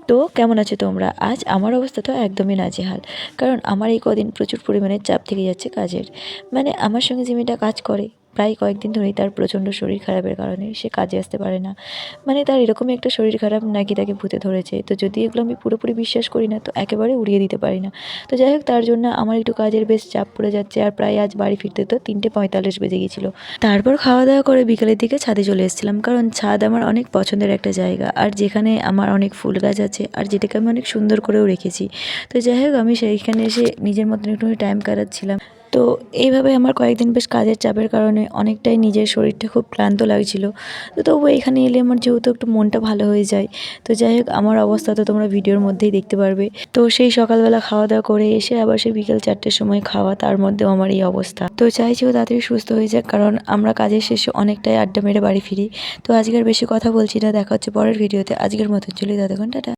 তো কেমন আছো তোমরা? আজ আমার অবস্থা তো একদমই নাজেহাল। কারণ আমার এই কদিন প্রচুর পরিমাণে চাপ থেকে যাচ্ছে কাজের। মানে আমার সঙ্গে যে মেয়েটা কাজ করে, প্রায় কয়েকদিন ধরেই তার প্রচণ্ড শরীর খারাপের কারণে সে কাজে আসতে পারে না। মানে তার এরকমই একটা শরীর খারাপ, নাকি তাকে ভূতে ধরেছে। তো যদি এগুলো আমি পুরোপুরি বিশ্বাস করি না, তো একেবারে উড়িয়ে দিতে পারি না। তো যাই হোক, তার জন্য আমার একটু কাজের বেশ চাপ পড়ে যাচ্ছে। আর প্রায় আজ বাড়ি ফিরতে তো 3:45 বেজে গিয়েছিলো। তারপর খাওয়া দাওয়া করে বিকেলের দিকে ছাদে চলে এসেছিলাম, কারণ ছাদ আমার অনেক পছন্দের একটা জায়গা, আর যেখানে আমার অনেক ফুল গাছ আছে, আর যেটাকে আমি অনেক সুন্দর করেও রেখেছি। তো যাই হোক, আমি সেইখানে এসে নিজের মতন একটু টাইম কাটাচ্ছিলাম। তো এইভাবে আমার কয়েকদিন বেশ কাজের চাপের কারণে অনেকটাই নিজের শরীরটা খুব ক্লান্ত লাগছিল। তো তবু এখানে এলে আমার যেহেতু একটু মনটা ভালো হয়ে যায়। তো যাই হোক, আমার অবস্থা তো তোমরা ভিডিওর মধ্যেই দেখতে পারবে। তো সেই সকালবেলা খাওয়া দাওয়া করে এসে আবার সেই বিকেল 4টের সময় খাওয়া, তার মধ্যেও আমার এই অবস্থা। তো চাইছি ও তাড়াতাড়ি সুস্থ হয়ে যাক, কারণ আমরা কাজের শেষে অনেকটাই আড্ডা মেরে বাড়ি ফিরি। তো আজকের বেশি কথা বলছি না, দেখা হচ্ছে পরের ভিডিওতে। আজকের মতো চলে, ততক্ষণ টাটা।